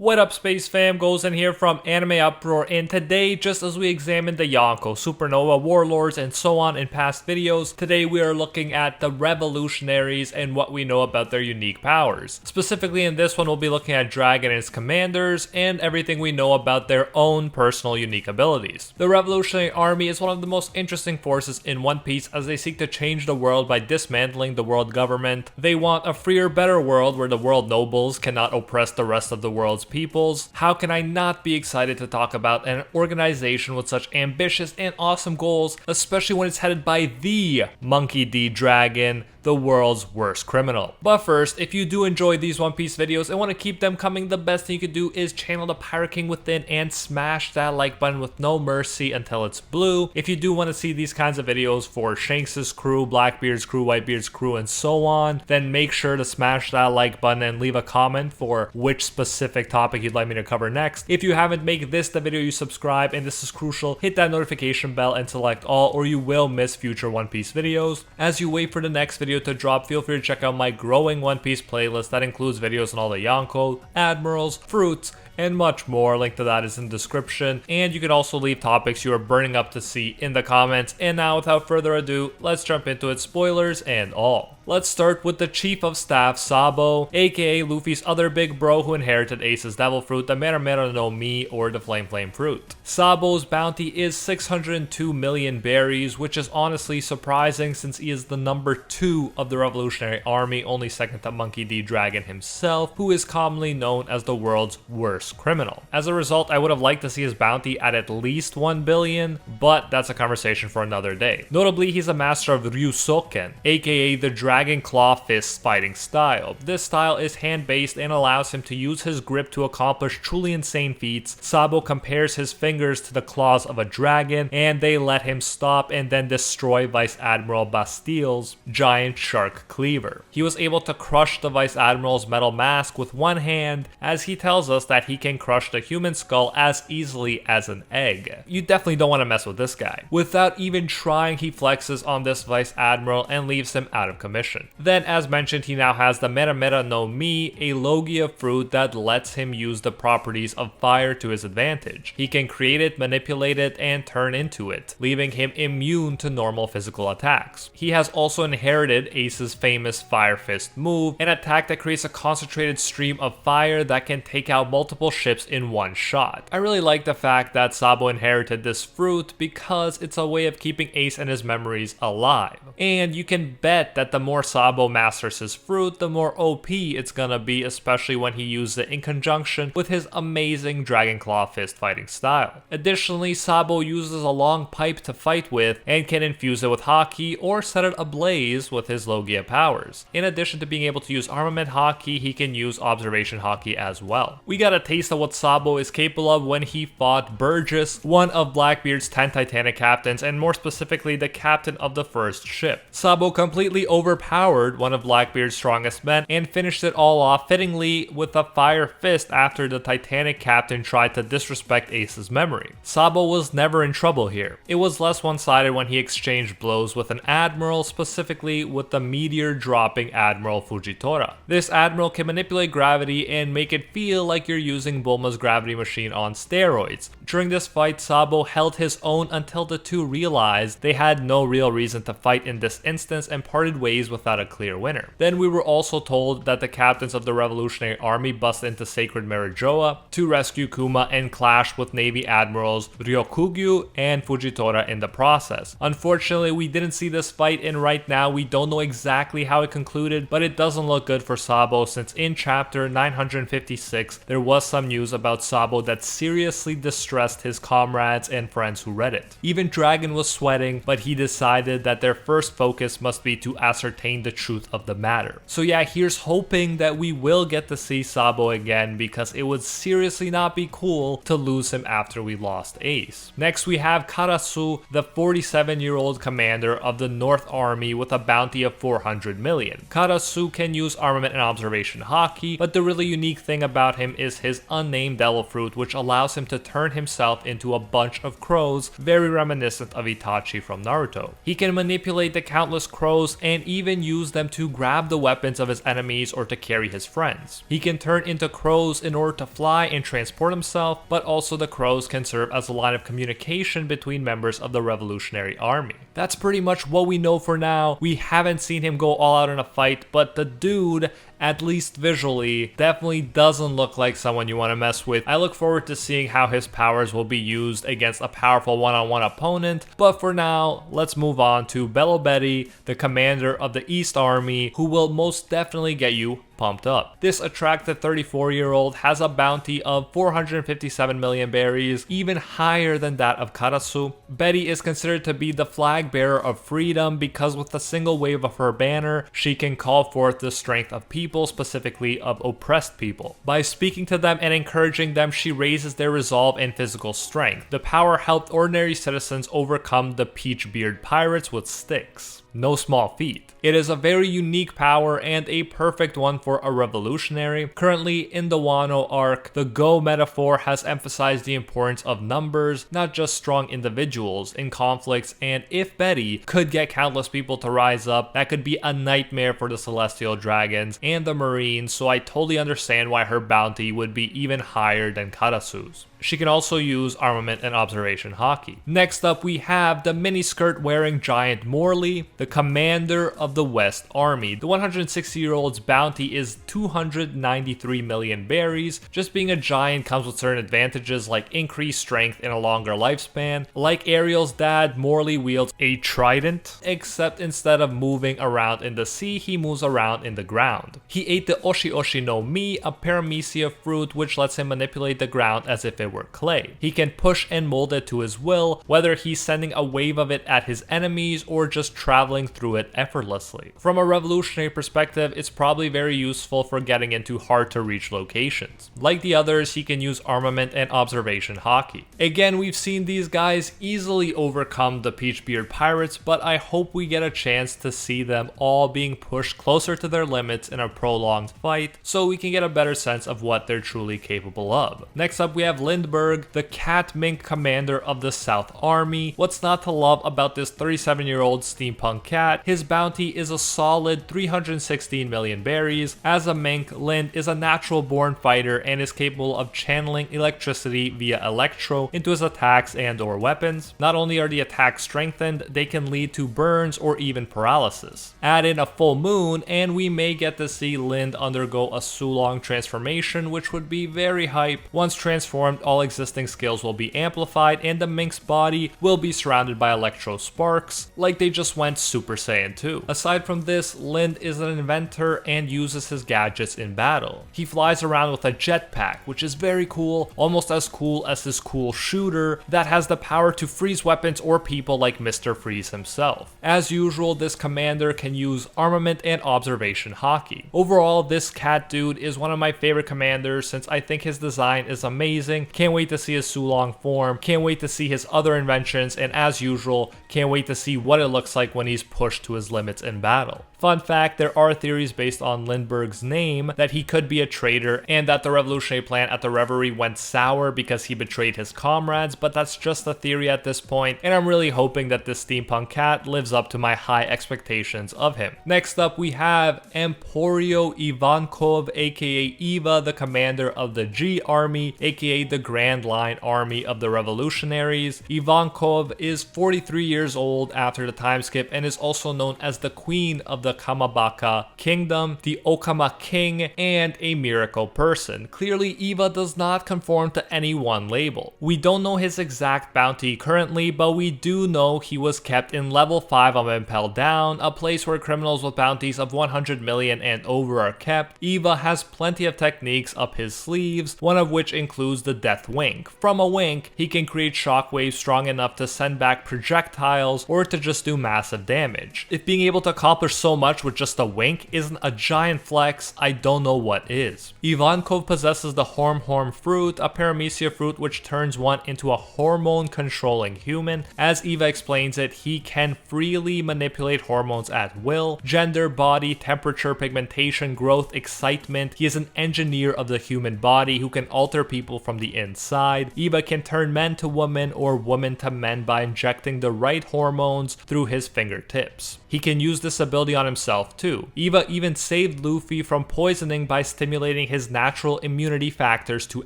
What up, Space Fam? Goes in here from Anime Uproar, and today, just as we examined the Yonko, Supernova, Warlords, and so on in past videos, today we are looking at the Revolutionaries and what we know about their unique powers. Specifically in this one, we'll be looking at Dragon and his commanders, and everything we know about their own personal unique abilities. The Revolutionary Army is one of the most interesting forces in One Piece as they seek to change the world by dismantling the world government. They want a freer, better world where the world nobles cannot oppress the rest of the world's peoples. How can I not be excited to talk about an organization with such ambitious and awesome goals, especially when it's headed by the Monkey D. Dragon, the world's worst criminal. But first, if you do enjoy these One Piece videos and want to keep them coming, the best thing you could do is channel the Pirate King within and smash that like button with no mercy until it's blue. If you do want to see these kinds of videos for Shanks' crew, Blackbeard's crew, Whitebeard's crew, and so on, then make sure to smash that like button and leave a comment for which specific topic you'd like me to cover next. If you haven't, make this the video you subscribe, and this is crucial. Hit that notification bell and select all, or you will miss future One Piece videos. As you wait for the next video to drop, feel free to check out my growing One Piece playlist that includes videos on all the Yonko, admirals, fruits, and much more. Link to that is in the description, and you can also leave topics you are burning up to see in the comments. And now, without further ado, let's jump into it, spoilers and all. Let's start with the Chief of Staff, Sabo, aka Luffy's other big bro who inherited Ace's Devil Fruit, the Mera Mera no Mi, or the Flame Flame Fruit. Sabo's bounty is 602 million berries, which is honestly surprising since he is the number 2 of the Revolutionary Army, only second to Monkey D. Dragon himself, who is commonly known as the world's worst criminal. As a result, I would have liked to see his bounty at least 1 billion, but that's a conversation for another day. Notably, he's a master of Ryusoken, aka the Dragon Claw Fist fighting style. This style is hand-based and allows him to use his grip to accomplish truly insane feats. Sabo compares his fingers to the claws of a dragon, and they let him stop and then destroy Vice Admiral Bastile's giant shark cleaver. He was able to crush the Vice Admiral's metal mask with one hand, as he tells us that he can crush the human skull as easily as an egg. You definitely don't want to mess with this guy. Without even trying, he flexes on this Vice Admiral and leaves him out of commission. Then, as mentioned, he now has the Mera Mera no Mi, a Logia fruit that lets him use the properties of fire to his advantage. He can create it, manipulate it, and turn into it, leaving him immune to normal physical attacks. He has also inherited Ace's famous Fire Fist move, an attack that creates a concentrated stream of fire that can take out multiple ships in one shot. I really like the fact that Sabo inherited this fruit because it's a way of keeping Ace and his memories alive. And you can bet that the more Sabo masters his fruit, the more OP it's gonna be, especially when he uses it in conjunction with his amazing Dragon Claw Fist fighting style. Additionally, Sabo uses a long pipe to fight with and can infuse it with Haki or set it ablaze with his Logia powers. In addition to being able to use armament Haki, he can use observation Haki as well. We got a taste of what Sabo is capable of when he fought Burgess, one of Blackbeard's 10 Titanic captains, and more specifically the captain of the first ship. Sabo completely overpowered one of Blackbeard's strongest men and finished it all off fittingly with a Fire Fist after the Titanic captain tried to disrespect Ace's memory. Sabo was never in trouble here. It was less one-sided when he exchanged blows with an admiral, specifically with the meteor-dropping Admiral Fujitora. This admiral can manipulate gravity and make it feel like you're using Bulma's gravity machine on steroids. During this fight, Sabo held his own until the two realized they had no real reason to fight in this instance and parted ways without a clear winner. Then we were also told that the captains of the Revolutionary Army bust into Sacred Marijoa to rescue Kuma and clash with Navy Admirals Ryokugyu and Fujitora in the process. Unfortunately, we didn't see this fight, and right now we don't know exactly how it concluded, but it doesn't look good for Sabo since in chapter 956 there was some news about Sabo that seriously distressed his comrades and friends who read it. Even Dragon was sweating, but he decided that their first focus must be to ascertain the truth of the matter. So yeah, here's hoping that we will get to see Sabo again, because it would seriously not be cool to lose him after we lost Ace. Next we have Karasu, the 47-year-old commander of the North Army with a bounty of 400 million. Karasu can use armament and observation Haki, but the really unique thing about him is his unnamed Devil Fruit, which allows him to turn himself himself into a bunch of crows, very reminiscent of Itachi from Naruto. He can manipulate the countless crows and even use them to grab the weapons of his enemies or to carry his friends. He can turn into crows in order to fly and transport himself, but also the crows can serve as a line of communication between members of the Revolutionary Army. That's pretty much what we know for now. We haven't seen him go all out in a fight, but the dude, at least visually, definitely doesn't look like someone you want to mess with. I look forward to seeing how his powers will be used against a powerful one-on-one opponent, but for now, let's move on to Belo Betty, the commander of the East Army, who will most definitely get you pumped up. This attractive 34-year-old has a bounty of 457 million berries, even higher than that of Karasu. Betty is considered to be the flag bearer of freedom because with a single wave of her banner, she can call forth the strength of people, specifically of oppressed people. By speaking to them and encouraging them, she raises their resolve and physical strength. The power helped ordinary citizens overcome the Peachbeard pirates with sticks. No small feat. It is a very unique power and a perfect one for a revolutionary. Currently in the Wano arc, the Go metaphor has emphasized the importance of numbers, not just strong individuals in conflicts, and if Betty could get countless people to rise up, that could be a nightmare for the Celestial Dragons and the Marines, so I totally understand why her bounty would be even higher than Karasu's. She can also use armament and observation hockey. Next up, we have the miniskirt wearing giant Morley, the commander of the West Army. The 160-year-old's bounty is 293 million berries. Just being a giant comes with certain advantages like increased strength and a longer lifespan. Like Ariel's dad, Morley wields a trident, except instead of moving around in the sea, he moves around in the ground. He ate the Oshi Oshi no Mi, a paramecia fruit which lets him manipulate the ground as if it were clay. He can push and mold it to his will, whether he's sending a wave of it at his enemies or just traveling through it effortlessly. From a revolutionary perspective, it's probably very useful for getting into hard to reach locations. Like the others, he can use armament and observation hockey. Again, we've seen these guys easily overcome the Peachbeard pirates, but I hope we get a chance to see them all being pushed closer to their limits in a prolonged fight, so we can get a better sense of what they're truly capable of. Next up, we have Lindbergh, the cat mink commander of the South Army. What's not to love about this 37-year-old steampunk cat? His bounty is a solid 316 million berries. As a mink, Lind is a natural-born fighter and is capable of channeling electricity via electro into his attacks and or weapons. Not only are the attacks strengthened, they can lead to burns or even paralysis. Add in a full moon and we may get to see Lind undergo a Sulong transformation, which would be very hype. Once transformed, all existing skills will be amplified and the mink's body will be surrounded by electro sparks, like they just went Super Saiyan 2. Aside from this, Lind is an inventor and uses his gadgets in battle. He flies around with a jetpack, which is very cool, almost as cool as this cool shooter that has the power to freeze weapons or people like Mr. Freeze himself. As usual, this commander can use armament and observation hockey. Overall, this cat dude is one of my favorite commanders since I think his design is amazing. Can't wait to see his Sulong form, can't wait to see his other inventions, and as usual, can't wait to see what it looks like when he's pushed to his limits in battle. Fun fact, there are theories based on Lindbergh's name that he could be a traitor and that the revolutionary plan at the Reverie went sour because he betrayed his comrades, but that's just a theory at this point, and I'm really hoping that this steampunk cat lives up to my high expectations of him. Next up, we have Emporio Ivankov, aka Eva, the commander of the G Army, aka the Grand Line Army of the Revolutionaries. Ivankov is 43 years old after the time skip and is also known as the Queen of the Kamabaka Kingdom, the Okama King, and a miracle person. Clearly, Eva does not conform to any one label. We don't know his exact bounty currently, but we do know he was kept in level 5 of Impel Down, a place where criminals with bounties of 100 million and over are kept. Eva has plenty of techniques up his sleeves, one of which includes the Death Wink. From a wink, he can create shockwaves strong enough to send back projectiles or to just do massive damage. If being able to accomplish so much with just a wink isn't a giant flex, I don't know what is. Ivankov possesses the Horm fruit, a paramecia fruit which turns one into a hormone-controlling human. As Eva explains it, he can freely manipulate hormones at will, gender, body, temperature, pigmentation, growth, excitement. He is an engineer of the human body who can alter people from the inside. Eva can turn men to women or women to men by injecting the right hormones through his fingertips. He can use this ability on himself too. Eva even saved Luffy from poisoning by stimulating his natural immunity factors to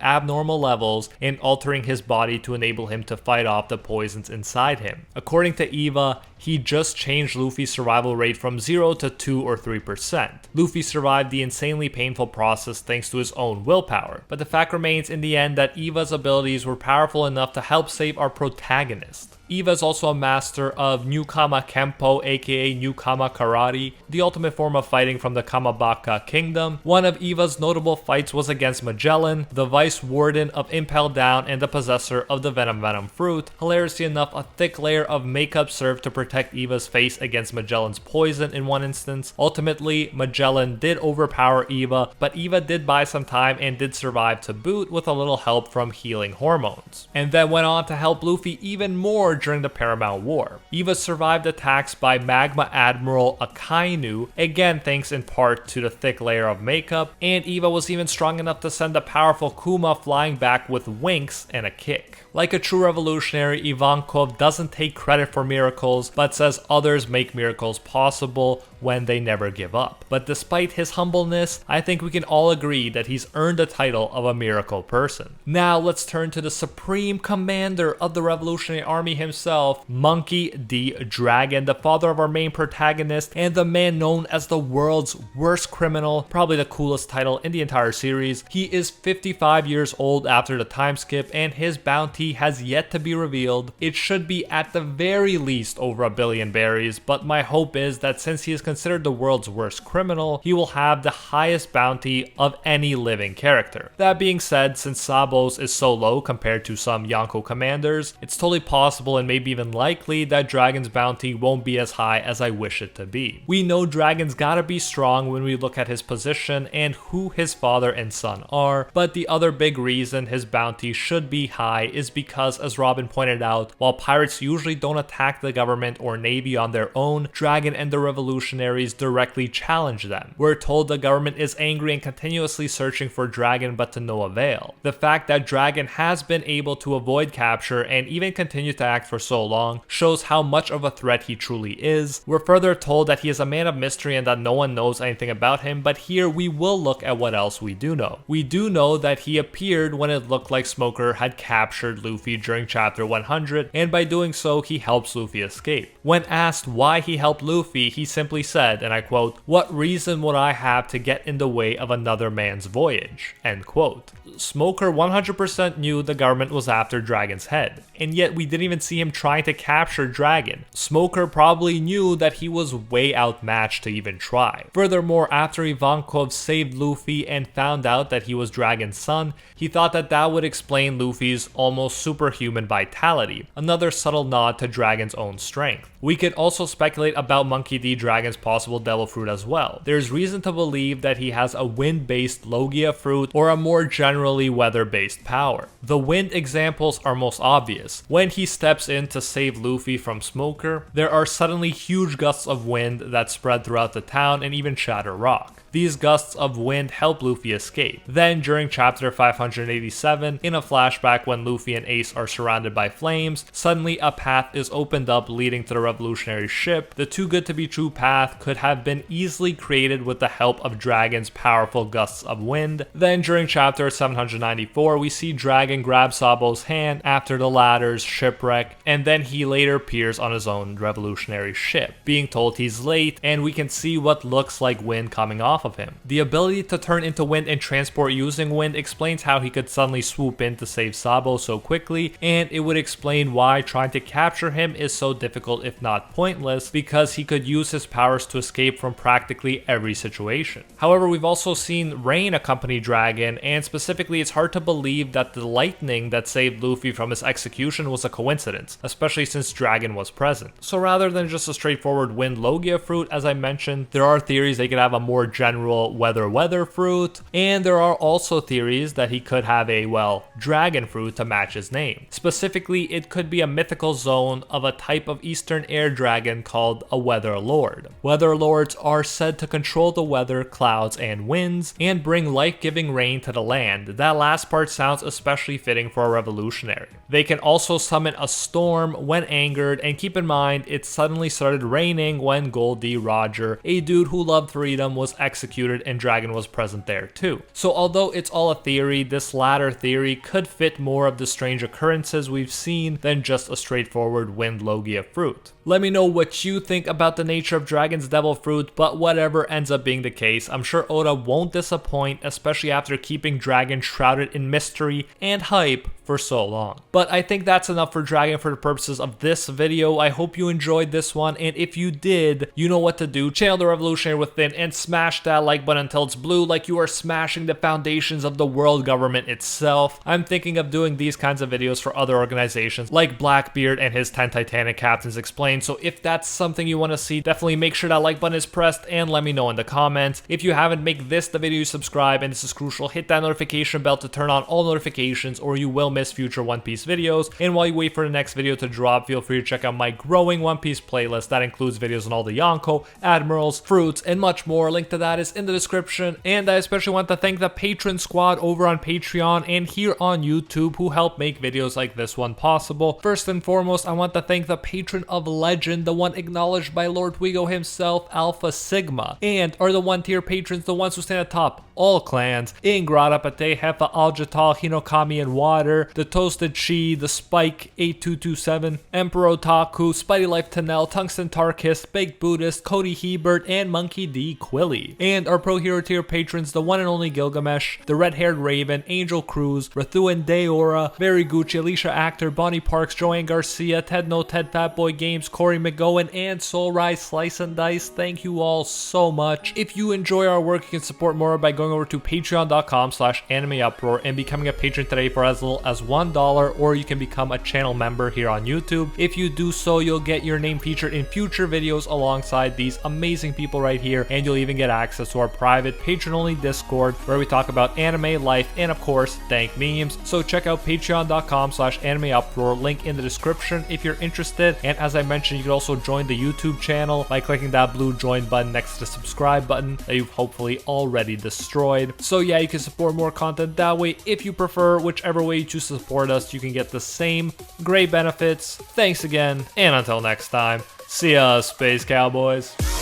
abnormal levels and altering his body to enable him to fight off the poisons inside him. According to Eva, he just changed Luffy's survival rate from 0 to 2 or 3%. Luffy survived the insanely painful process thanks to his own willpower, but the fact remains in the end that Eva's abilities were powerful enough to help save our protagonist. Eva is also a master of Newkama Kempo, aka Newkama Karate, the ultimate form of fighting from the Kamabaka Kingdom. One of Eva's notable fights was against Magellan, the Vice Warden of Impel Down and the possessor of the Venom fruit. Hilariously enough, a thick layer of makeup served to protect Eva's face against Magellan's poison in one instance. Ultimately, Magellan did overpower Eva, but Eva did buy some time and did survive to boot with a little help from healing hormones, and then went on to help Luffy even more during the Paramount War. Eva survived attacks by Magma Admiral Akainu, again thanks in part to the thick layer of makeup, and Eva was even strong enough to send a powerful Kuma flying back with winks and a kick. Like a true revolutionary, Ivankov doesn't take credit for miracles, but says others make miracles possible when they never give up. But despite his humbleness, I think we can all agree that he's earned the title of a miracle person. Now let's turn to the supreme commander of the Revolutionary Army himself, Monkey D. Dragon, the father of our main protagonist, and the man known as the world's worst criminal, probably the coolest title in the entire series. He is 55 years old after the time skip, and his bounty has yet to be revealed. It should be at the very least over 1 billion berries, but my hope is that since he is considered the world's worst criminal, he will have the highest bounty of any living character. That being said, since Sabo's is so low compared to some Yonko commanders, it's totally possible and maybe even likely that Dragon's bounty won't be as high as I wish it to be. We know Dragon's gotta be strong when we look at his position and who his father and son are, but the other big reason his bounty should be high is because, as Robin pointed out, while pirates usually don't attack the government or navy on their own, Dragon and the revolutionaries directly challenge them. We're told the government is angry and continuously searching for Dragon, but to no avail. The fact that Dragon has been able to avoid capture and even continue to act for so long shows how much of a threat he truly is. We're further told that he is a man of mystery and that no one knows anything about him, but here we will look at what else we do know. We do know that he appeared when it looked like Smoker had captured Luffy during chapter 100, and by doing so he helps Luffy escape. When asked why he helped Luffy, he simply said, and I quote, "What reason would I have to get in the way of another man's voyage?" End quote. Smoker 100% knew the government was after Dragon's head, and yet we didn't even see him trying to capture Dragon. Smoker probably knew that he was way outmatched to even try. Furthermore, after Ivankov saved Luffy and found out that he was Dragon's son, he thought that that would explain Luffy's almost superhuman vitality, another subtle nod to Dragon's own strength. We could also speculate about Monkey D. Dragon's possible devil fruit as well. There's reason to believe that he has a wind-based Logia fruit or a more generally weather-based power. The wind examples are most obvious. When he steps in to save Luffy from Smoker, there are suddenly huge gusts of wind that spread throughout the town and even shatter rock. These gusts of wind help Luffy escape. Then, during chapter 587, in a flashback when Luffy and Ace are surrounded by flames, suddenly a path is opened up leading to the revolutionary ship. The too good to be true path could have been easily created with the help of Dragon's powerful gusts of wind. Then, during chapter 794, we see Dragon grab Sabo's hand after the latter's shipwreck, and then he later appears on his own revolutionary ship, being told he's late, and we can see what looks like wind coming off off of him. The ability to turn into wind and transport using wind explains how he could suddenly swoop in to save Sabo so quickly, and it would explain why trying to capture him is so difficult if not pointless, because he could use his powers to escape from practically every situation. However, we've also seen rain accompany Dragon, and specifically it's hard to believe that the lightning that saved Luffy from his execution was a coincidence, especially since Dragon was present. So rather than just a straightforward wind Logia fruit, as I mentioned, there are theories they could have a more general weather fruit, and there are also theories that he could have a, well, dragon fruit to match his name. Specifically, it could be a mythical zone of a type of eastern air dragon called a Weather Lord. Weather Lords are said to control the weather, clouds, and winds, and bring life-giving rain to the land. That last part sounds especially fitting for a revolutionary. They can also summon a storm when angered, and keep in mind, it suddenly started raining when Goldie Roger, a dude who loved freedom, was executed and Dragon was present there too. So although it's all a theory, this latter theory could fit more of the strange occurrences we've seen than just a straightforward wind Logia fruit. Let me know what you think about the nature of Dragon's devil fruit, but whatever ends up being the case, I'm sure Oda won't disappoint, especially after keeping Dragon shrouded in mystery and hype for so long. But I think that's enough for Dragon for the purposes of this video. I hope you enjoyed this one, and if you did, you know what to do. Channel the Revolutionary Within and smash that like button until it's blue, like you are smashing the foundations of the world government itself. I'm thinking of doing these kinds of videos for other organizations like Blackbeard and his 10 Titanic Captains Explained, so if that's something you want to see, definitely make sure that like button is pressed and let me know in the comments. If you haven't, make this the video you subscribe, and this is crucial. Hit that notification bell to turn on all notifications or you will miss future One Piece videos. And while you wait for the next video to drop, feel free to check out my growing One Piece playlist that includes videos on all the Yonko, Admirals, fruits, and much more. Link to that is in the description. And I especially want to thank the patron squad over on Patreon and here on YouTube who help make videos like this one possible. First and foremost, I want to thank the patron of legend, the one acknowledged by Lord Wigo himself, Alpha Sigma, and are the 1-tier patrons, the ones who stand atop all clans: Ingrata, Pate, Hefa, Aljatal, Hinokami, and Water, the Toasted Chi, the Spike 8227, Emperor Otaku, Spidey Life Tanel, Tungsten Tarkist, Baked Buddhist, Cody Hebert, and Monkey D. Quilly. And our Pro Hero tier patrons, the one and only Gilgamesh, the Red Haired Raven, Angel Cruz, Rathuan Deora, Very Gucci, Alicia Actor, Bonnie Parks, Joanne Garcia, Ted No Ted, Fatboy Games, Corey McGowan, and Soul Rise Slice and Dice. Thank you all so much. If you enjoy our work, you can support more by going over to patreon.com/animeuproar and becoming a patron today for as little as $1, or you can become a channel member here on YouTube. If you do so, you'll get your name featured in future videos alongside these amazing people right here, and you'll even get access to our private patron-only Discord where we talk about anime, life, and of course, dank memes. So check out patreon.com/animeuproar, link in the description if you're interested. And as I mentioned, you can also join the YouTube channel by clicking that blue join button next to the subscribe button that you've hopefully already destroyed. So yeah, you can support more content that way if you prefer. Whichever way you choose to support us, you can get the same great benefits. Thanks again, and until next time, see ya, Space Cowboys.